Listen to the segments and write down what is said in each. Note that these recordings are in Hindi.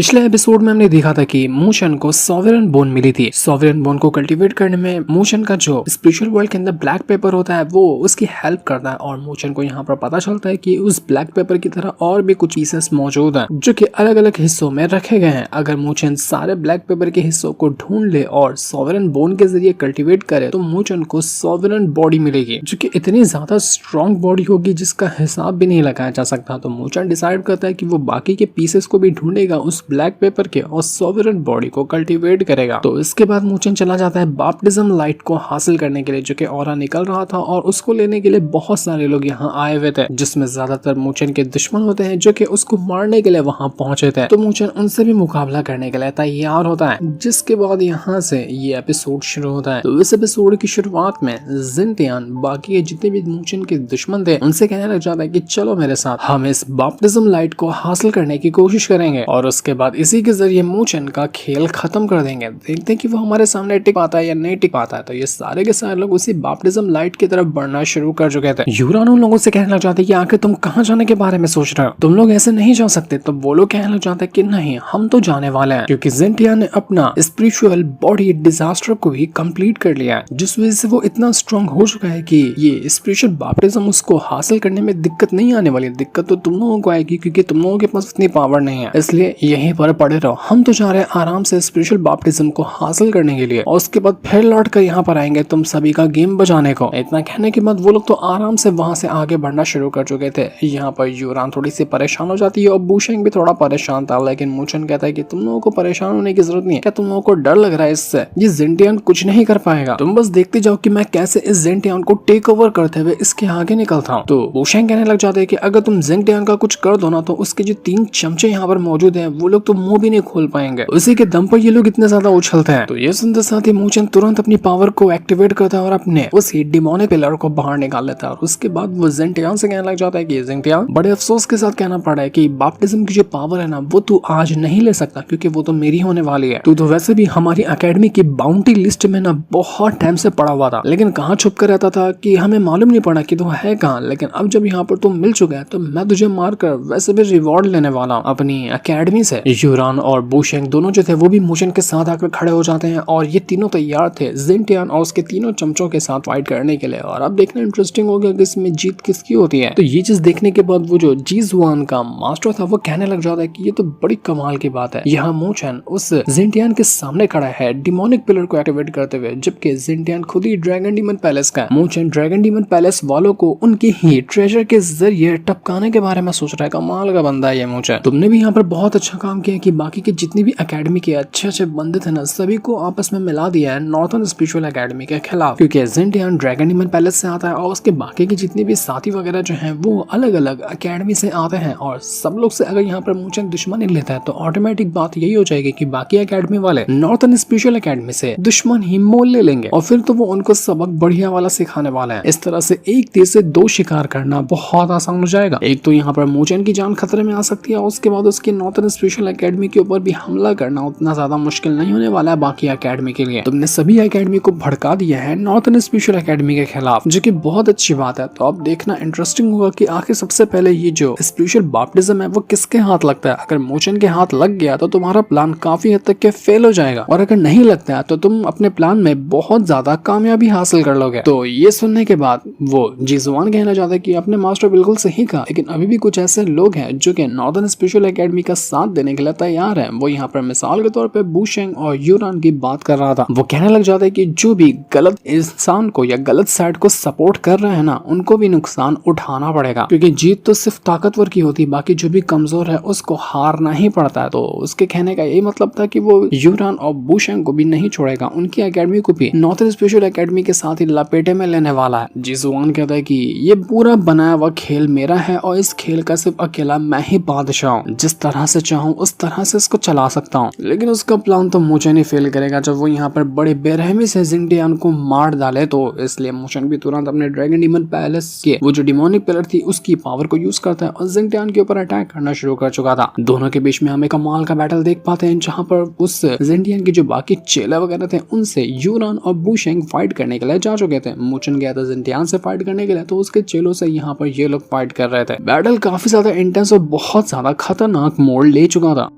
पिछले एपिसोड में हमने देखा था कि मोशन को सॉवरेन बोन मिली थी। सॉवरेन बोन को कल्टीवेट करने में मोशन का जो स्पिरिचुअल वर्ल्ड के अंदर ब्लैक पेपर होता है वो उसकी हेल्प करता है और मोशन को यहाँ पर पता चलता है कि उस ब्लैक पेपर की तरह और भी कुछ पीसेस मौजूद हैं जो कि अलग अलग हिस्सों में रखे गए हैं। अगर मोशन सारे ब्लैक पेपर के हिस्सों को ढूंढ ले और सॉवरेन बोन के जरिए कल्टीवेट करे तो मोशन को सॉवरेन बॉडी मिलेगी जो कि इतनी ज्यादा स्ट्रॉन्ग बॉडी होगी जिसका हिसाब भी नहीं लगाया जा सकता। तो मोशन डिसाइड करता है कि वो बाकी के पीसेस को भी ढूंढेगा उस ब्लैक पेपर के और सॉवरेन बॉडी को कल्टीवेट करेगा। तो इसके बाद मोशन चला जाता है बैप्टिज्म लाइट को हासिल करने के लिए जो कि ऑरा निकल रहा था और उसको लेने के लिए बहुत सारे लोग यहाँ आए हुए थे जिसमें ज्यादातर मोशन के दुश्मन होते हैं जो कि उसको मारने के लिए वहाँ पहुंचे थे। तो मोशन उनसे भी मुकाबला करने के लिए तैयार होता है जिसके बाद यहाँ से ये एपिसोड शुरू होता है। तो इस एपिसोड की शुरुआत में जिनटियान बाकी के जितने भी मोशन के दुश्मन थे उनसे कहने लग जाता है कि चलो मेरे साथ हम इस बैप्टिज्म लाइट को हासिल करने की कोशिश करेंगे और उसके बाद इसी के जरिए मोशन का खेल खत्म कर देंगे। देखते हैं कि वो हमारे सामने टिक पाता है या नहीं टिक पाता है। तो ये सारे के सारे लोग उसी बैप्टिज्म लाइट की तरफ बढ़ना शुरू कर चुके थे। यूरान उन लोगों से कहने लग जाते हैं कि आखिर तुम कहाँ जाने के बारे में सोच रहे हो, तुम लोग ऐसे नहीं जा सकते। तो वो लोग कहने लग जाते हैं कि नहीं हम तो जाने वाले हैं क्योंकि जिनटियान ने अपना स्पिरिचुअल बॉडी डिजास्टर को भी कंप्लीट कर लिया है जिस वजह से वो इतना स्ट्रॉन्ग हो चुका है कि ये स्पिरिचुअल बैप्टिज्म उसको हासिल करने में दिक्कत नहीं आने वाली। दिक्कत तो तुम लोगों को आएगी क्योंकि तुम लोगों के पास इतनी पावर नहीं है, इसलिए यहीं पर पड़े रहो। हम तो जा रहे हैं आराम से स्पिरिचुअल बैप्टिज्म को हासिल करने के लिए और उसके बाद फिर लौट कर यहाँ पर आएंगे तुम सभी का गेम बजाने को। इतना कहने के बाद वो लोग तो आराम से वहां से आगे बढ़ना शुरू कर चुके थे। यहाँ पर यूरान थोड़ी सी परेशान हो जाती है और बूशेंग भी थोड़ा परेशान था, लेकिन मोशन कहता है कि तुम लोगों को परेशान होने की जरूरत नहीं है। क्या तुम लोगों को डर लग रहा है इससे? ये जिनटियान कुछ नहीं कर पाएगा, तुम बस देखते जाओ कि मैं कैसे इस जिनटियान को टेक ओवर करते हुए इसके आगे निकलता हूँ। तो बूशेंग कहने लग जाते हैं कि अगर तुम जिनटियान का कुछ कर दो ना तो उसके जो 3 चमचे यहाँ पर मौजूद है वो लोग तो मुंह भी नहीं खोल पाएंगे। उसी के दम पर ये लोग इतने ज्यादा उछलते हैं। तो ये सुनते साथ ही मोशन तुरंत अपनी पावर को एक्टिवेट करता है और अपने उसी डिमोनिक पिलर को बाहर निकाल लेता है और उसके बाद वो जिनटियान से कहने लग जाता है कि जिनटियान बड़े अफसोस के साथ कहना पड़ा है कि बैप्टिज्म की जो पावर है ना वो तू आज नहीं ले सकता क्योंकि वो तो मेरी होने वाली है। तू तो वैसे भी हमारी एकेडमी की बाउंटी लिस्ट में ना बहुत टाइम से पड़ा हुआ था लेकिन कहाँ छुप कर रहता था कि हमें मालूम नहीं पड़ा कि तू है कहाँ। लेकिन अब जब यहाँ पर तुम मिल चुका है तो मैं तुझे मारकर वैसे भी रिवॉर्ड लेने वाला हूँ अपनी एकेडमी से। यूरान और बूशेंग दोनों जो थे वो भी मोशन के साथ आकर खड़े हो जाते हैं और ये तीनों तैयार थे जिनटियान और उसके तीनों चमचों के साथ फाइट करने के लिए। और अब देखना इंटरेस्टिंग हो गया कि इसमें जीत किसकी होती है। तो ये चीज देखने के बाद वो जो जीजुआन का मास्टर था वो कहने लग जाता है कि ये तो बड़ी कमाल की बात है, यहाँ मोशन उस जिनटियान के सामने खड़ा है डिमोनिक पिलर को एक्टिवेट करते हुए जबकि जिनटियान खुद ही ड्रैगन डीमन पैलेस का। मोशन ड्रैगन डीमन पैलेस वालों को उनके ही ट्रेजर के जरिए टपकाने के बारे में सोच रहा है। कमाल का बंदा है ये मोशन। तुमने भी यहाँ पर बहुत अच्छा काम किया कि बाकी के जितनी भी एकेडमी के अच्छे अच्छे बंदे थे ना सभी को आपस में मिला दिया है नॉर्थन स्पिरिचुअल एकेडमी के खिलाफ क्योंकि जिनटियान ड्रैगन डीमन पैलेस से आता है और उसके बाकी के जितने भी साथी वगैरह जो हैं वो अलग अलग एकेडमी से आते हैं और सब लोग से अगर यहाँ पर मोशन दुश्मनी लेता है तो ऑटोमेटिक बात यही हो जाएगी कि बाकी एकेडमी वाले नॉर्थन स्पिरिचुअल एकेडमी से दुश्मन ही मोल ले लेंगे और फिर तो वो उनको सबक बढ़िया वाला सिखाने वाला है। इस तरह से एक तीर से 2 शिकार करना बहुत आसान हो जाएगा। एक तो यहाँ पर मोशन की जान खतरे में आ सकती है और उसके बाद उसकी नॉर्थन स्पिरिचुअल एकेडमी के ऊपर भी हमला करना उतना ज्यादा मुश्किल नहीं होने वाला है बाकी एकेडमी के लिए। तुमने सभी एकेडमी को भड़का दिया है नॉर्थन स्पिरिचुअल एकेडमी के खिलाफ जो कि बहुत अच्छी बात है। तो अब देखना इंटरेस्टिंग होगा कि आखिर सबसे पहले ये जो स्पिरिचुअल बैप्टिज्म है वो किसके हाथ लगता है। अगर मोशन के हाथ लग गया तो तुम्हारा प्लान काफी हद तक के फेल हो जाएगा और अगर नहीं लगता है तो तुम अपने प्लान में बहुत ज्यादा कामयाबी हासिल कर लोगे। तो ये सुनने के बाद वो जीजुआन कहना चाहता है कि अपने मास्टर बिल्कुल सही कहा लेकिन अभी भी कुछ ऐसे लोग हैं जो कि नॉर्दर्न स्पिरिचुअल एकेडमी का साथ देने के लिए तैयार हैं। वो यहाँ पर मिसाल के तौर पे बूशेंग और यूरान की बात कर रहा था। वो कहने लग जाता है कि जो भी गलत इंसान को या गलत साइड को सपोर्ट कर रहे हैं ना उनको भी नुकसान उठाना पड़ेगा क्योंकि जीत तो सिर्फ ताकतवर की होती है, बाकी जो भी कमजोर है उसको हारना ही पड़ता है। तो उसके कहने का यही मतलब था कि वो यूरान और बूशेंग को भी नहीं छोड़ेगा, उनकी एकेडमी को भी नॉर्थन स्पिरिचुअल एकेडमी के साथ ही लपेटे में लेने वाला है। जीजुआन कहता है कि ये पूरा बनाया हुआ खेल मेरा है और इस खेल का सिर्फ अकेला मैं ही बादशाह हूँ, जिस तरह से चाहूँ उस तरह से इसको चला सकता हूँ। लेकिन उसका प्लान तो मोशन ही फेल करेगा जब वो यहाँ पर बड़ी बेरहमी से जिनटियान को मार डाले। तो इसलिए मोशन भी तुरंत अपने ड्रैगन डीमन पैलेस के वो जो डिमोनिक पिलर थी उसकी पावर को यूज करता है और जिनटियान के ऊपर अटैक करना शुरू कर चुका था। दोनों के बीच में हमें कमाल का बैटल देख पाते हैं जहाँ पर उस जिनटियान के जो बाकी चेला वगैरह थे उनसे यूरान और बूशेंग फाइट करने के लिए जा चुके थे। मोशन गया था जिनटियान से फाइट करने के लिए तो उसके चेलों से यहाँ पर ये लोग फाइट कर रहे थे। बैटल काफी ज्यादा इंटेंस और बहुत ज्यादा खतरनाक मोड़ ले चुका था।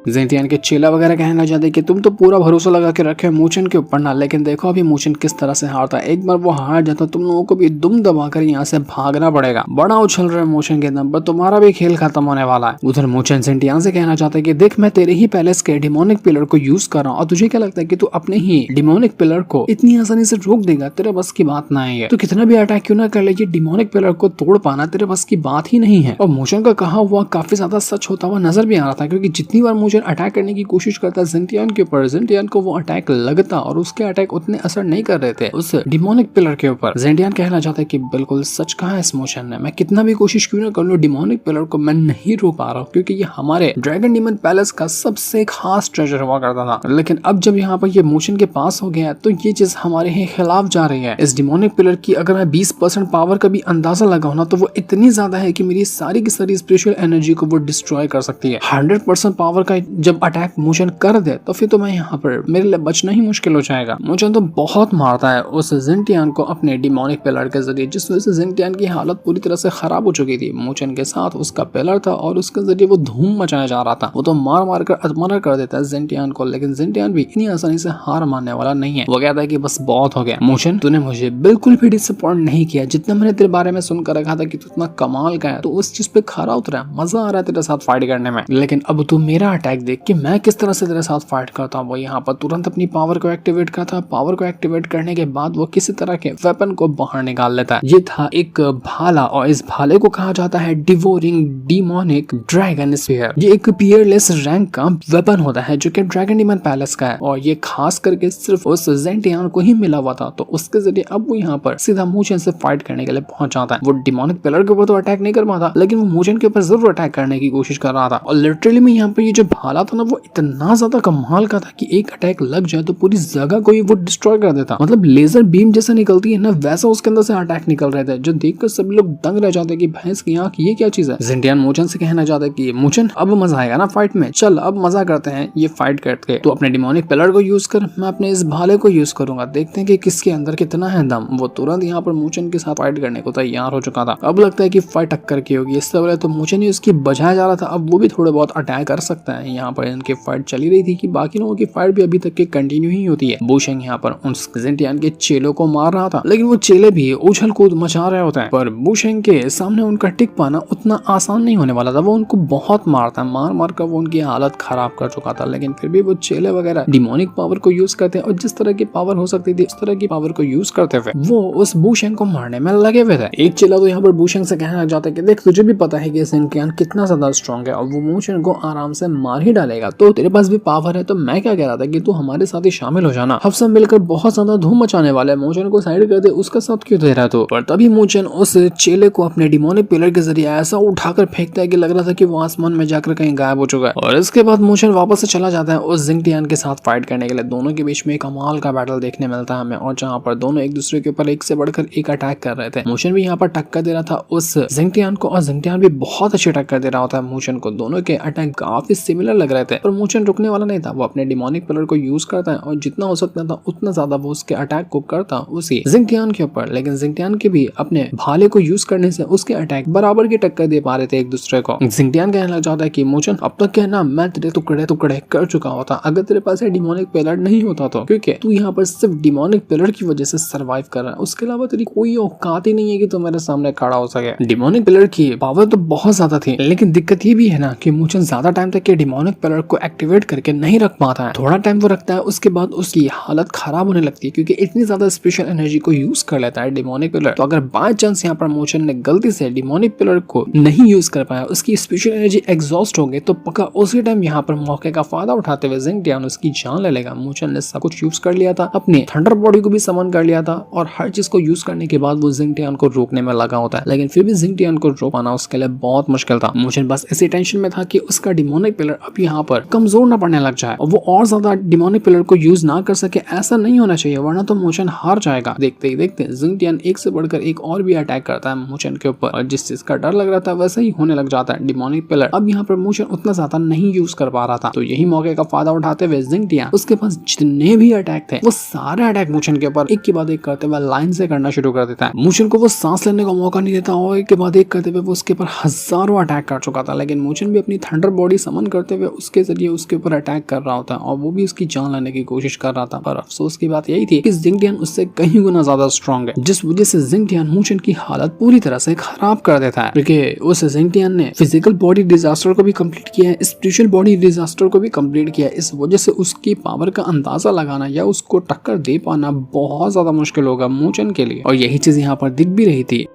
जेंटियान के चेला वगैरह कहना चाहते कि तुम तो पूरा भरोसा लगा के रखे मूचन के ऊपर ना, लेकिन देखो अभी मूचन किस तरह से हारता है। एक बार वो हार जाता तुम लोगों को भी दुम दबाकर यहाँ से भागना पड़ेगा। बड़ा उछल रहा है मूचन के दम पर, तुम्हारा भी खेल खत्म होने वाला है। उधर मूचन जेंटियान से कहना चाहता है कि देख मैं तेरे ही पैलेस के डिमोनिक पिलर को यूज कर रहा हूँ और तुझे क्या लगता है कि तू अपने ही डिमोनिक पिलर को इतनी आसानी से रोक देगा? तेरे बस की बात ना है। तो कितना भी अटैक क्यों ना कर ले, डिमोनिक पिलर को तोड़ पाना तेरे बस की बात ही नहीं है। और मूचन का कहा हुआ काफी ज्यादा सच होता हुआ नजर भी आ रहा था, क्योंकि जितनी बार मूचन अटैक करने की कोशिश करता जेंटियान के ऊपर, जेंटियान को वो अटैक लगता और उसके अटैक उतने असर नहीं कर रहे थे उस डिमोनिक पिलर के ऊपर। जेंटियान कहना चाहता है कि बिल्कुल सच कहा है इस मूचन ने, मैं कितना भी कोशिश क्यों ना कर लूं डिमोनिक पिलर को मैं नहीं रोक पा रहा हूँ, क्योंकि ये हमारे ड्रैगन डीमन पैलेस का सबसे खास ट्रेजर हुआ करता था। लेकिन अब जब यहाँ पर ये मूचन के पास हो गया तो ये चीज हमारे ही खिलाफ जा रही है। इस डिमोनिक पिलर की अगर मैं 20% पावर का भी अंदाजा लगाऊं ना तो वो इतनी ज्यादा है कि मेरी सारी की सारी स्पिरिचुअल एनर्जी को वो डिस्ट्रॉय कर सकती है। 100% पावर का जब अटैक मूचन कर दे तो फिर तो मैं यहाँ पर मेरे लिए बचना ही मुश्किल हो जाएगा। मूचन तो बहुत मारता है उस जेंटियान को अपने डिमोनिक पिलर के जरिए, जिस वजह से जेंटियान की हालत पूरी तरह से खराब हो चुकी थी। मूचन के साथ उसका पिलर था और उसके जरिए वो धूम मचाया जा रहा था। वो तो मार मार कर अधमरा कर देता है जेंटियान को, लेकिन जेंटियान भी इतनी आसानी से हार मानने वाला नहीं है। वो कहता है कि बस बहुत हो गया मूचन, तूने मुझे बिल्कुल भी डिसअपॉइंट नहीं किया। जितना मैंने तेरे बारे में सुनकर रखा था कि तू इतना कमाल का है, तो उस चीज पे खरा उतरा, मजा आ रहा है तेरे साथ फाइट करने में। लेकिन अब तू मेरा अटैक देख कि मैं किस तरह से तेरे साथ फाइट करता हूँ। वो यहाँ पर तुरंत अपनी पावर को एक्टिवेट करता। पावर को एक्टिवेट करने के बाद वो किसी तरह के वेपन को बाहर निकाल लेता है। ये था एक भाला और इस भाले को कहा जाता है डिवोरिंग डिमोनिक ड्रैगन स्फीयर। ये एक पीयरलेस रैंक का वेपन होता है जो कि ड्रैगन डीमन पैलेस का है और ये खास करके सिर्फ उस जेंटियान को ही मिला हुआ था। तो उसके जरिए अब वो यहाँ पर सीधा मूचन से फाइट करने के लिए पहुंच जाता है। वो डिमोनिक पिलर के ऊपर तो अटैक नहीं कर पाता, लेकिन वो मूचन के ऊपर जरूर अटैक करने की कोशिश कर रहा था। और लिटरली में यहाँ पे ये जो भाला था ना वो इतना ज्यादा कमाल का था कि एक अटैक लग जाए तो पूरी जगह को ही वो डिस्ट्रॉय कर देता। मतलब लेजर बीम जैसा निकलती है ना वैसा उसके अंदर से अटैक निकल रहे थे, जो देखकर सभी लोग दंग रह जाते कि भैंस की आंख, ये क्या चीज है। जेंटियान मूचन से कहना चाहता है कि मूचन अब मजा आएगा ना फाइट में, चल अब मजा करते हैं ये फाइट करके। तो अपने डिमोनिक पिलर को यूज कर, मैं अपने इस भाले को यूज करूंगा, देखते हैं कि किसके अंदर कितना है दम। वो तुरंत यहाँ पर मूचन के साथ फाइट करने को तैयार हो चुका था। अब लगता है कि फाइट टक्कर की होगी। इससे पहले तो मूचन ही उसकी बजाया जा रहा था, अब वो भी थोड़े बहुत अटैक कर सकता है। यहाँ पर इनकी फाइट चली रही थी कि बाकी लोगों की फाइट भी अभी तक के कंटिन्यू ही होती है। बूशेंग यहाँ पर उन जेंटियान के चेलों को मार रहा था, लेकिन वो चेले भी उछल कूद मचा रहे होते हैं। पर बूशेंग के सामने उनका टिक पाना उतना आसान नहीं होने वाला था। वो उनको बहुत मारता है, मार मार कर वो उनकी हालत खराब कर चुका था। लेकिन फिर भी वो चेले वगैरह डिमोनिक पावर को यूज करते हैं और जिस तरह की पावर हो सकती थी उस तरह की पावर को यूज करते हुए वो उस बूशेंग को मारने में लगे हुए थे। एक चेला तो यहाँ पर बूशेंग से कहना चाहता है कि देख तुझे भी पता है कि जेंटियान कितना ज्यादा स्ट्रॉन्ग है और वो मूचन को आराम से मार ही डालेगा, तो तेरे पास भी पावर है, तो मैं क्या कह रहा था कि तू हमारे साथ ही शामिल हो जाना। हम सब मिलकर बहुत ज्यादा धूम मचाने वाले, मूचन को साइड कर दे, उसका साथ क्यों दे रहा तो। पर तभी मूचन उस चेले को अपने डिमोनिक पिलर के जरिए ऐसा उठाकर फेंकता है कि लग रहा था कि वो आसमान में जाकर कहीं गायब हो चुका है। और इसके बाद मूचन वापस से चला जाता है उस जेंटियान के साथ फाइट करने के लिए। दोनों के बीच में एक कमाल का बैटल देखने मिलता है हमें, और जहाँ पर दोनों एक दूसरे के ऊपर एक से बढ़कर एक अटैक कर रहे थे। मूचन भी यहाँ पर टक्कर दे रहा था उस जेंटियान को और जेंटियान भी बहुत अच्छी टक्कर दे रहा होता है मूचन को। दोनों के अटैक काफी सिमिलर लग रहे थे, पर मूचन रुकने वाला नहीं था। वो अपने डिमोनिक पिलर को यूज करता है और जितना हो सकता था उतना ज्यादा वो उसके अटैक को करता उसी जेंटियान के ऊपर। लेकिन जेंटियान के भी अपने भाले को यूज करने से उसके अटैक बराबर की टक्कर दे पा रहे थे एक दूसरे को। जेंटियान कहने लग जाता है कि मूचन अब तक कहना मैं तेरे टुकड़े टुकड़े कर चुका होता अगर तेरे पास डिमोनिक पिलर नहीं होता तो, क्योंकि तू यहाँ पर सिर्फ डिमोनिक पिलर की वजह से सरवाइव कर रहा है, उसके अलावा तेरी कोई औकात ही नहीं है कि तू मेरे सामने खड़ा हो सके। डिमोनिक पिलर की पावर तो बहुत ज्यादा थी, लेकिन दिक्कत ये भी है ना कि मूचन ज्यादा टाइम तक के डिमोनिक पिलर को एक्टिवेट करके नहीं रख पाता है। थोड़ा टाइम वो रखता है, उसके बाद उसकी हालत खराब होने लगती है क्योंकि इतनी ज्यादा स्पेशल एनर्जी को यूज कर लेता है डिमोनिक पिलर। तो अगर बाय चांस यहाँ पर मूचन ने गलती से डिमोनिक पिलर को नहीं यूज कर पाया, उसकी स्पेशल एनर्जी एग्जॉस्ट हो गई, तो पक्का उसी टाइम यहाँ पर मौके का फायदा उठाते हुए जेंटियान उसकी जान ले लेगा। मूचन ने सब कुछ यूज कर लिया था, अपने थंडर बॉडी को भी समन कर लिया था और हर चीज को यूज करने के बाद वो जेंटियान को रोकने में लगा होता है, लेकिन फिर भी जेंटियान को रोक पाना उसके लिए बहुत मुश्किल था। मूचन बस इसी टेंशन में था कि उसका डिमोनिक पिलर अब यहाँ पर कमजोर न पड़ने लग जाए और वो और ज्यादा डिमोनिक पिलर को यूज ना कर सके। ऐसा नहीं होना चाहिए, वरना तो मूचन हार जाएगा। देखते ही देखते जेंटियान एक से बढ़कर एक और भी अटैक करता है मूचन के ऊपर और जिस चीज का डर लग रहा था वैसा ही होने लग जाता है। डिमोनिक पिलर अब यहाँ पर मूचन उतना ज्यादा नहीं यूज कर पा रहा था, तो यही मौके का फायदा उठाते हुए जेंटियान उसके पास जितने भी अटैक थे वो सारे अटैक मूचन के ऊपर एक के बाद एक करते हुए लाइन से करना शुरू कर देता है। मूचन को वो सांस लेने का मौका नहीं देता और एक के बाद एक करते हुए वो उसके ऊपर हजारों अटैक कर चुका था, लेकिन मूचन भी अपनी थंडर बॉडी समन करते हुए उसके जरिए उसके ऊपर अटैक कर रहा होता है और वो भी उसकी जान लेने की कोशिश कर रहा था। पर अफसोस की बात यही थी कि जिंगटियान उससे कहीं गुना ज्यादा स्ट्रॉन्ग है, जिस वजह से जिंगटियान मूचन की हालत पूरी तरह से खराब कर देता है। क्योंकि उस जिंगटियान ने फिजिकल बॉडी डिजास्टर को भी कंप्लीट किया है, स्पिरिचुअल बॉडी डिजास्टर को भी कंप्लीट किया है। इस वजह से उसकी पावर का अंदाजा लगाना या उसको टक्कर दे पाना बहुत ज्यादा मुश्किल होगा मूचन के लिए। और यही चीज यहाँ पर दिख भी रही थी।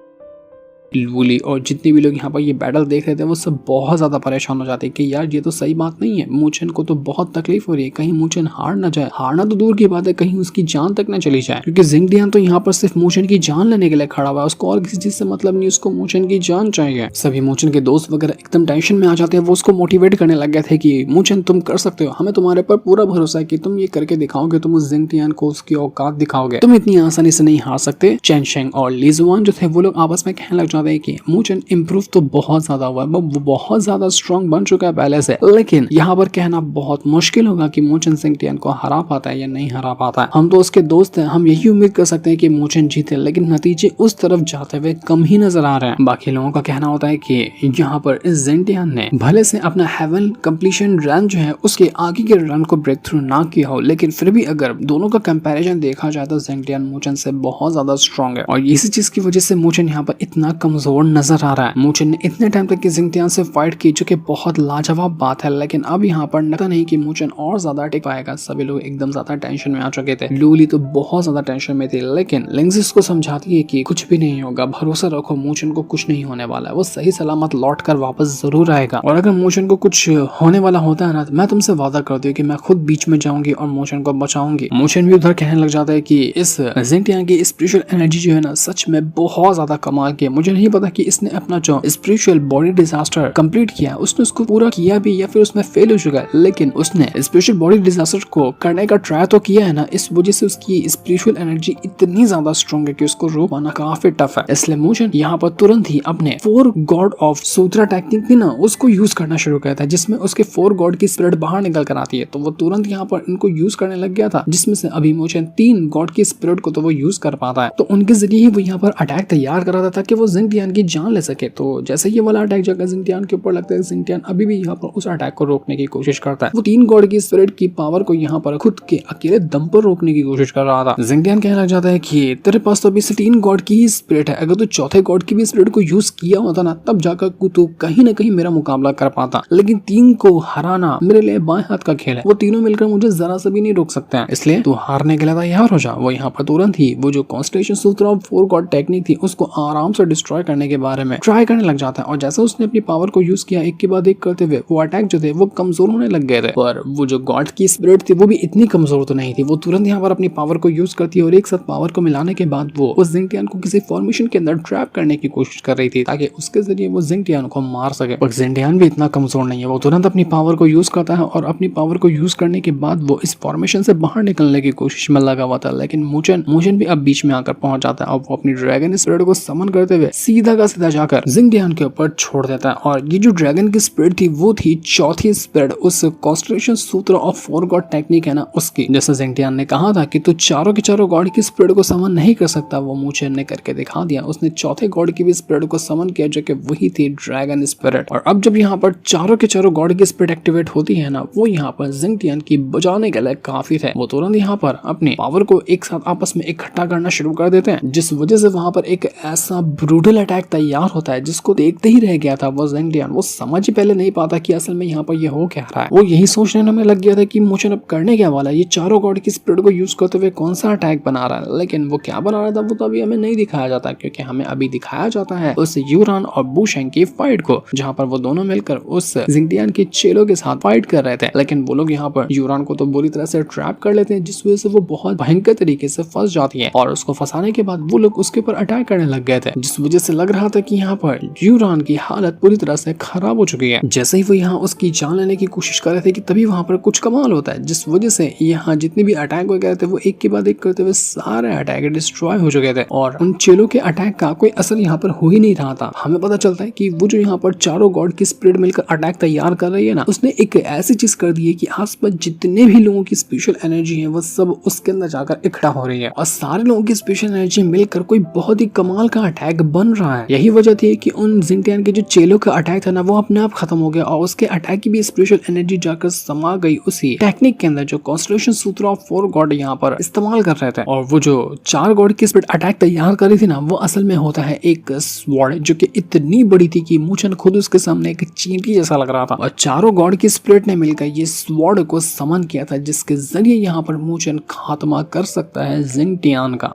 लूली और जितने भी लोग यहाँ पर ये बैटल देख रहे थे वो सब बहुत ज्यादा परेशान हो जाते कि यार ये तो सही बात नहीं है, मूचन को तो बहुत तकलीफ हो रही है, कहीं मूचन हार ना जाए। हारना तो दूर की बात है, कहीं उसकी जान तक ना चली जाए। क्योंकि जिंगटियान तो यहाँ पर सिर्फ मूचन की जान लेने के लिए खड़ा हुआ है, उसको और किसी चीज से मतलब नहीं, उसको मूचन की जान चाहिए। सभी मूचन के दोस्त वगैरह एकदम टेंशन में आ जाते हैं। वो उसको मोटिवेट करने लग गए थे कि मूचन तुम कर सकते हो, हमें तुम्हारे पर पूरा भरोसा है कि तुम ये करके दिखाओगे, तुम उस जिंगटियान को उसकी औकात दिखाओगे, तुम इतनी आसानी से नहीं हार सकते। चेन शेंग और ली जुआन जो थे वो लोग आपस में कहने लग जाते हैं कि मूचन इम्प्रूव तो बहुत ज्यादा हुआ है, वो बहुत ज्यादा स्ट्रॉन्ग बन चुका है पहले से, लेकिन यहाँ पर कहना बहुत मुश्किल होगा कि मूचन जिंगटियान को हरा पाता है या नहीं हरा पाता है। हम तो उसके दोस्त हैं, हम यही उम्मीद कर सकते हैं कि मूचन जीते, लेकिन नतीजे उस तरफ जाते हुए कम ही नजर आ रहे हैं। बाकी लोगों का कहना होता है कि यहाँ पर इस जिंगटियान ने भले से अपना हेवन कंप्लीशन रन जो है उसके आगे के रन को ब्रेक थ्रू ना किया हो, लेकिन फिर भी अगर दोनों का कंपैरिजन देखा जाए तो जिंगटियान मूचन से बहुत ज्यादा स्ट्रॉन्ग है। और इसी चीज की वजह से मूचन यहाँ पर इतना कमजोर नजर आ रहा है। मूचन ने इतने टाइम तक जिंगटियान से फाइट की जो कि बहुत लाजवाब बात है, लेकिन अब यहाँ पर लगता नहीं कि मूचन और ज्यादा टिक पाएगा। सभी लोग एकदम ज्यादा टेंशन में आ चुके थे। लूली तो बहुत ज्यादा टेंशन में थी, लेकिन लिंग्जिस को समझाती है कि कुछ भी नहीं होगा, भरोसा रखो, मूचन को कुछ नहीं होने वाला है, वो सही सलामत लौट कर वापस जरूर आएगा। और अगर मूचन को कुछ होने वाला होता है ना, मैं तुमसे वादा करती हूँ कि मैं खुद बीच में जाऊंगी और मूचन को बचाऊंगी। मूचन भी उधर कहने लग जाता है कि इस जिंगटियान की स्पिरिचुअल एनर्जी जो है ना सच में बहुत ज्यादा कमाल की है। मुझे नहीं पता कि इसने अपना जो स्पिरिचुअल बॉडी डिजास्टर कंप्लीट किया, उसने उसको पूरा किया भी या फिर उसमें फेल हो चुका है, लेकिन उसने स्पिरिचुअल बॉडी डिजास्टर को करने का ट्राई तो किया है ना। इस वजह से उसकी स्पिरिचुअल एनर्जी इतनी ज्यादा स्ट्रॉन्ग है कि उसको रोक पाना काफी टफ है। इसलिए मूचन यहाँ पर तुरंत ही अपने 4 गॉड ऑफ सूत्रा टेक्निक थी ना उसको यूज करना शुरू किया था, जिसमें उसके 4 गॉड की स्पिरिट बाहर निकल कर आती है। तो वो तुरंत यहाँ पर इनको यूज करने लग गया था, जिसमें से अभी मूचन 3 गॉड की स्पिरिट को तो वो यूज कर पाता है। तो उनके जरिए ही वो यहाँ पर अटैक तैयार कर रहा था ताकि वो जिंगटियान की जान ले सके। तो जैसे ये वाला अटैक जगह जिंगटियान के ऊपर लगता है, जिंगटियान अभी भी यहाँ पर उस अटैक को रोकने की कोशिश करता है। वो 3 गॉड की स्पिरिट की पावर को यहाँ पर खुद के अकेले दम पर रोकने की कोशिश कर रहा था। जिंगटियान कहने लग जाता है कि तेरे पास तो अभी से 3 गॉड की ही स्पिरिट है, अगर तू चौथे गॉड की भी स्पिरिट को यूज किया होता ना तब जाकर तू कहीं ना कहीं मेरा मुकाबला कर पाता, लेकिन 3 को हराना मेरे लिए बाएं हाथ का खेल है, वो तीनों मिलकर मुझे जरा सा भी नहीं रोक सकते हैं, इसलिए तू हारने के लिए तैयार हो जा। वो यहाँ पर तुरंत ही वो जो कॉन्स्टेलेशन सूत्र ऑफ 4 गॉड टेक्निक थी उसको आराम से डिस्ट्रॉय करने के बारे में ट्राई करने लग जाता है। और जैसे उसने अपनी पावर को यूज किया एक के बाद एक करते हुए वो अटैक जो थे वो कमजोर होने लग गए थे। पर वो जो गॉड की स्पिरिट थी वो भी इतनी कमजोर तो नहीं थी। वो तुरंत यहाँ पर अपनी पावर को यूज करती है और एक साथ पावर को मिलाने के बाद वो उस जिंगटियान को किसी फॉर्मेशन के अंदर ट्रैप करने की कोशिश कर रही थी ताकि उसके जरिए वो जिंगटियान को मार सके। पर जिंगटियान भी इतना कमजोर नहीं है, वो तुरंत अपनी पावर को यूज करता है और अपनी पावर को यूज करने के बाद वो इस फॉर्मेशन से बाहर निकलने की कोशिश में लगा हुआ था। लेकिन मूचन भी अब बीच में आकर पहुंच जाता है और वो अपनी ड्रैगन स्पिरिट को समन करते हुए सीधा का सीधा जाकर जिंगटियान के ऊपर छोड़ देता है। और ये जो ड्रैगन की स्पिरिट थी वो थी चौथी स्पिरिट उस कॉन्स्टेलेशन सूत्र ऑफ 4 गॉड टेक्निक है ना उसकी। जैसे जिंगटियान ने कहा था कि तू चारों के चारों गॉड की स्पिरिट को समन नहीं कर सकता, वो मूचन ने करके दिखा दिया। उसने चौथे गॉड की भी स्पिरिट को समन किया जो कि वही थी ड्रैगन स्पिरिट। और अब जब यहाँ पर चारों के चारों गॉड की स्पिरिट एक्टिवेट होती है ना, वो यहाँ पर जिंगटियान की बचाने के लिए काफी थे। वो तुरंत यहाँ पर अपनी पावर को एक साथ आपस में इकट्ठा करना शुरू कर देते हैं, जिस वजह से वहां पर एक ऐसा ब्रूटल अटैक तैयार होता है जिसको देखते ही रह गया था वो जिंगटियान। वो समझ ही पहले नहीं पाता कि असल में यहाँ पर ये हो क्या रहा है। वो यही सोचने में लग गया था कि मूचन अब करने क्या वाला है, ये चारों गॉड की स्पिरिट को यूज करते हुए कौन सा अटैक बना रहा है। लेकिन वो क्या बना रहा था वो तो अभी हमें नहीं दिखाया जाता, क्योंकि हमें अभी दिखाया जाता है उस यूरान और बूशेंग की फाइट को, जहाँ पर वो दोनों मिलकर उस जिंगटियान के चेलों के साथ फाइट कर रहे थे। लेकिन वो लोग यहाँ पर यूरान को तो बुरी तरह से ट्रैप कर लेते हैं, जिस वजह से वो बहुत भयंकर तरीके से फंस जाती है। और उसको फंसाने के बाद वो लोग उसके ऊपर अटैक करने लग गए थे, जिस वजह से लग रहा था कि यहाँ पर यूरान की हालत पूरी तरह से खराब हो चुकी है। जैसे ही वो यहाँ उसकी जान लेने की कोशिश कर रहे थे कि तभी वहां पर कुछ कमाल होता है, जिस वजह से यहाँ जितने भी अटैक वगैरह थे वो एक के बाद एक करते हुए सारे अटैक डिस्ट्रॉय हो चुके थे और उन चेलों के अटैक का कोई असर यहाँ पर हो ही नहीं रहा था। हमें पता चलता है कि वो जो यहाँ पर चारों गॉड की स्पिरिट मिलकर अटैक तैयार कर रही है ना, उसने एक ऐसी चीज कर दी है कि आसपास जितने भी लोगों की स्पेशल एनर्जी है वो सब उसके अंदर जाकर इकट्ठा हो रही है और सारे लोगों की स्पेशल एनर्जी मिलकर कोई बहुत ही कमाल का अटैक बन बन रहा है। यही वजह थी कि उन जिंगटियान के जो चेलों का अटैक था ना वो अपने आप खत्म हो गया और उसके अटैक की भी स्पिरिचुअल एनर्जी जाकर समा गई उसी टेक्निक के अंदर जो कॉन्स्टलेशन सूत्र ऑफ 4 गॉड यहाँ पर इस्तेमाल कर रहे थे। और वो जो 4 गॉड की स्पिरिट अटैक तैयार करी थी ना वो असल में होता है एक स्वॉर्ड जो कि इतनी बड़ी थी कि मूचन खुद उसके सामने एक चींटी जैसा लग रहा था। और चारों गॉड की स्पिरिट ने मिलकर ये स्वॉर्ड को समन किया था जिसके जरिए यहाँ पर मूचन खात्मा कर सकता है जिंगटियान का।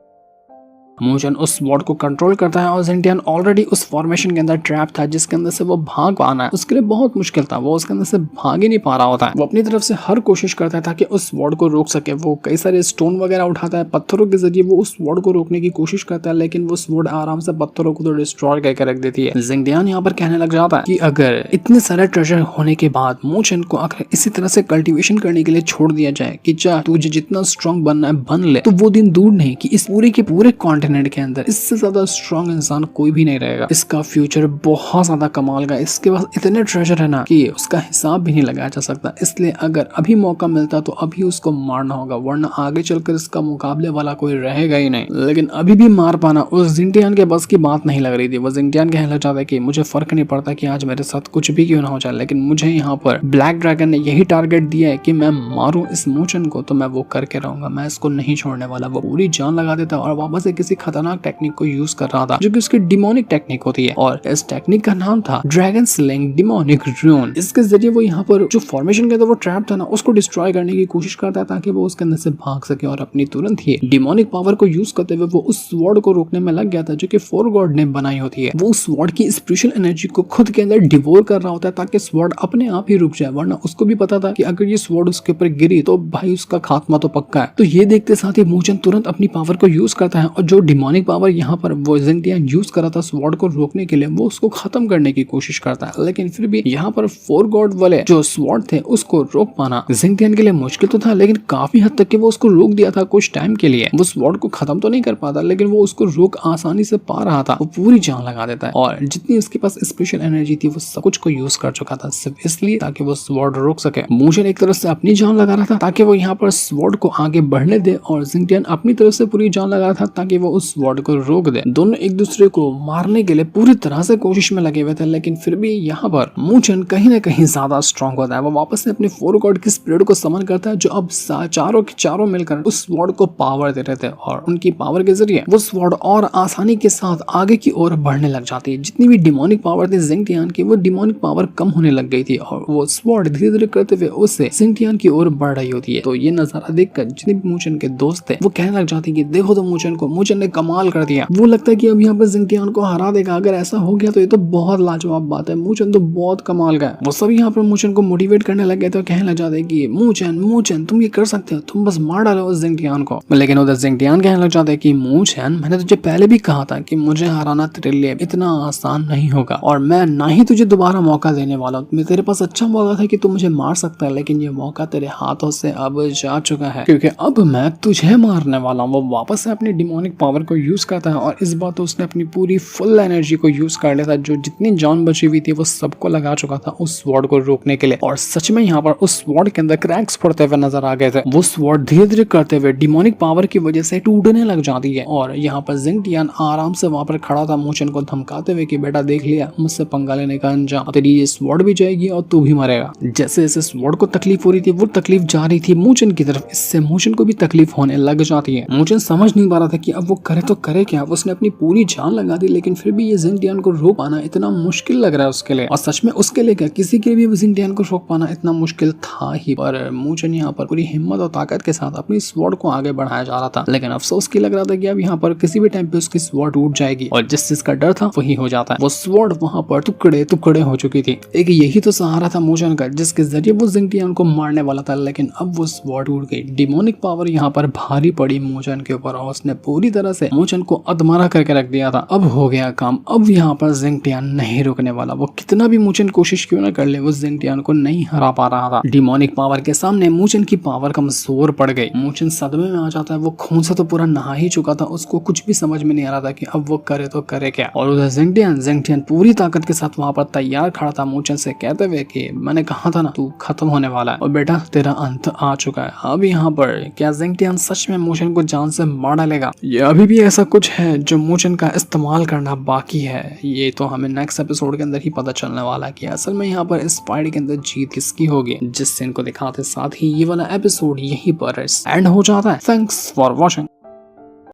मूचन उस स्वॉर्ड को कंट्रोल करता है और जिंगटियान ऑलरेडी उस फॉर्मेशन के अंदर ट्रैप था जिसके अंदर से वो भाग पाना है उसके लिए बहुत मुश्किल था। वो उसके अंदर से भाग ही नहीं पा रहा होता है। वो अपनी तरफ से हर कोशिश करता था कि उस स्वॉर्ड को रोक सके। वो कई सारे स्टोन वगैरह उठाता है, पत्थरों के जरिए वो उस स्वॉर्ड को रोकने की कोशिश करता है, लेकिन वो स्वॉर्ड आराम से पत्थरों को तो डिस्ट्रॉय करके रख देती है। जिंगटियान यहाँ पर कहने लग जाता है कि अगर इतने सारे ट्रेजर होने के बाद मूचन को अगर इसी तरह से कल्टीवेशन करने के लिए छोड़ दिया जाए कि जा तुझे जितना स्ट्रॉन्ग बनना है बन ले, तो वो दिन दूर नहीं कि इस पूरे के पूरे कॉन्टिनेंट के अंदर इससे ज्यादा स्ट्रॉन्ग इंसान कोई भी नहीं रहेगा। इसका फ्यूचर बहुत ज्यादा कमाल का, इसके पास इतने ट्रेजर है ना कि उसका हिसाब भी नहीं लगाया जा सकता। इसलिए अगर अभी मौका मिलता तो अभी उसको मारना होगा, वरना आगे चलकर इसका मुकाबले वाला कोई रहेगा ही नहीं। लेकिन अभी भी मार पाना उस जिंगटियान के बस की बात नहीं लग रही थी। वो जिंगटियान कहना चाहता है कि मुझे फर्क नहीं पड़ता कि आज मेरे साथ कुछ भी क्यों ना हो जाए, लेकिन मुझे यहाँ पर ब्लैक ड्रैगन ने यही टारगेट दिया है कि मैं मारूं इस मूचन को, तो मैं वो करके रहूंगा, मैं इसको नहीं छोड़ने वाला। वो पूरी जान लगा देता और वापस से किसी खतरनाक टेक्निक को यूज कर रहा था जो कि उसकी डिमोनिक टेक्निक होती है और इस टेक्निक का नाम था ड्रैगन स्लेइंग डिमोनिक रून। इसके जरिए वो यहाँ पर जो फॉर्मेशन के अंदर वो ट्रैप था ना उसको डिस्ट्रॉय करने की कोशिश करता है ताकि वो उसके अंदर से भाग सके और अपनी तुरंत ही डिमोनिक पावर को यूज करते हुए वो उस स्वॉर्ड को रोकने में लग गया था जो कि 4 गॉड ने बनाई होती है। वो स्वॉर्ड की स्पिरिचुअल एनर्जी को खुद के अंदर डिवोर कर रहा होता है ताकि स्वॉर्ड अपने आप ही रुक जाए, वरना उसको भी पता था कि अगर ये स्वॉर्ड उसके ऊपर गिरी तो भाई उसका खात्मा तो पक्का है। तो ये देखते साथ ही मूचन तुरंत अपनी पावर को यूज करता है और जो डिमोनिक पावर यहाँ पर वो जिंगटियान यूज करा था स्वॉर्ड को रोकने के लिए वो उसको खत्म करने की कोशिश करता है। लेकिन फिर भी यहाँ पर 4 गॉड वाले जो स्वॉर्ड थे उसको रोक पाना जिंगटियान के लिए मुश्किल तो था, लेकिन काफी हद तक कि वो उसको रोक दिया था कुछ टाइम के लिए। वो स्वॉर्ड को खत्म तो नहीं कर पाता लेकिन वो उसको रोक आसानी से पा रहा था। वो पूरी जान लगा देता है और जितनी उसके पास स्पेशल एनर्जी थी वो सब कुछ को यूज कर चुका था सिर्फ इसलिए ताकि वो स्वॉर्ड रोक सके। मूचन एक तरफ से अपनी जान लगा रहा था ताकि वो यहाँ पर स्वॉर्ड को आगे बढ़ने दे और जिंगटियान अपनी तरफ से पूरी जान लगा रहा था ताकि वो उस स्वॉर्ड को रोक दे। दोनों एक दूसरे को मारने के लिए पूरी तरह से कोशिश में लगे हुए थे, लेकिन फिर भी यहाँ पर मूचन कहीं ना कहीं ज्यादा स्ट्रॉन्ग होता है। वो वापस से अपने 4 गॉड की स्पिरिट को समन करता है जो अब चारों के चारों मिलकर उस स्वॉर्ड को पावर दे रहे थे और उनकी पावर के जरिए वो स्वॉर्ड और आसानी के साथ आगे की ओर बढ़ने लग जाती है। जितनी भी डिमोनिक पावर थी जिंगटियान की वो डिमोनिक पावर कम होने लग गई थी और वो स्वॉर्ड धीरे धीरे करते हुए उससे जिंगटियान की ओर बढ़ रही होती है। तो ये नजारा देखकर जितने भी मूचन के दोस्त थे वो कहने लग जाते हैं कि देखो तो मूचन को, मूचन ने कमाल कर दिया। वो लगता है कि अब यहाँ पर जिंगटियान को हरा देगा। अगर ऐसा हो गया तो ये तो बहुत लाजवाब बात है, मूचन तो बहुत कमाल का है। वो सब यहाँ पर मूचन को मोटिवेट करने लग गए थे और कहने लग जाते कि मूचन तुम ये कर सकते हो, तुम बस मार डालो उस जिंगटियान को। लेकिन उधर जिंगटियान कहने लग जाते कि मूचन मैंने तुझे पहले भी कहा था कि मुझे हराना तेरे लिए इतना आसान नहीं होगा और मैं ना ही तुझे दोबारा मौका देने वाला हूँ। तेरे पास अच्छा मौका था कि तू मुझे मार सकता है, लेकिन ये मौका तेरे हाथों से अब जा चुका है क्योंकि अब मैं तुझे मारने वाला हूँ। वो वापस से अपनी डिमोनिक पावर को यूज करता है और इस बार तो उसने अपनी पूरी फुल एनर्जी को यूज कर लिया था। जो जितनी जान बची हुई थी वो सबको लगा चुका था उस स्वॉर्ड को रोकने के लिए और सच में यहाँ पर उस स्वॉर्ड के अंदर क्रैक्स पड़ते हुए नजर आ गए थे। वो स्वॉर्ड धीरे धीरे करते हुए डिमोनिक पावर की वजह से टूटने लग जाती है और यहाँ पर जिंगटियान आराम से वहां पर खड़ा था मूचन को धमकाते हुए कि बेटा देख लिया मुझसे पंगा लेने का अंजाम, तेरी ये स्वॉर्ड भी जाएगी और तू भी मरेगा। जैसे जैसे स्वॉर्ड को तकलीफ हो रही थी वो तकलीफ जा रही थी मूचन की तरफ, इससे मूचन को भी तकलीफ होने लग जाती है। मूचन समझ नहीं पा रहा था कि अब वो करे तो करे क्या। उसने अपनी पूरी जान लगा दी लेकिन फिर भी ये जिंगटियान को रोक पाना इतना मुश्किल लग रहा है उसके लिए, और सच में उसके लिए क्या किसी के लिए भी जिंगटियान को रोक पाना इतना मुश्किल था ही। पर मूचन यहाँ पर पूरी हिम्मत और ताकत के साथ अपनी स्वॉर्ड को आगे बढ़ाया जा रहा था, लेकिन अफसोस की लग रहा था कि अब यहाँ पर किसी भी टाइम पे उसकी स्वॉर्ड टूट जाएगी और जिस चीज का डर था वही हो जाता है। वो स्वॉर्ड वहाँ पर टुकड़े टुकड़े हो चुकी थी। एक यही तो सहारा था मूचन का जिसके जरिए वो जिंगटियान को मारने वाला था, लेकिन अब वो स्वॉर्ड टूट गई। डिमोनिक पावर यहाँ पर भारी पड़ी मूचन के ऊपर और उसने पूरी तरह से मूचन को अधमरा करके रख दिया था। अब हो गया काम, अब यहाँ पर जिंगटियान नहीं रुकने वाला। वो कितना भी मूचन कोशिश क्यों ना कर ले वो जिंगटियान को नहीं हरा पा रहा था। डिमोनिक पावर के सामने मूचन की पावर कमजोर पड़ गई। मूचन सदमे में आ जाता है। वो खून से तो पूरा नहा ही चुका था, उसको कुछ भी समझ में नहीं आ रहा था कि अब वो करे तो करे क्या। और उधर जिंगटियान पूरी ताकत के साथ वहां पर तैयार खड़ा था मूचन से कहते हुए कि मैंने कहा था ना तू खत्म होने वाला है और बेटा तेरा अंत आ चुका है। अब यहाँ पर क्या जिंगटियान सच में मूचन को जान से मार डालेगा या अभी भी ऐसा कुछ है जो मोशन का इस्तेमाल करना बाकी है। ये तो हमें नेक्स्ट एपिसोड के अंदर ही पता चलने वाला है कि असल में यहाँ पर इस फाइट के अंदर जीत किसकी होगी। जिस सीन को दिखाते साथ ही ये वाला एपिसोड यहीं पर एंड हो जाता है। Thanks for watching.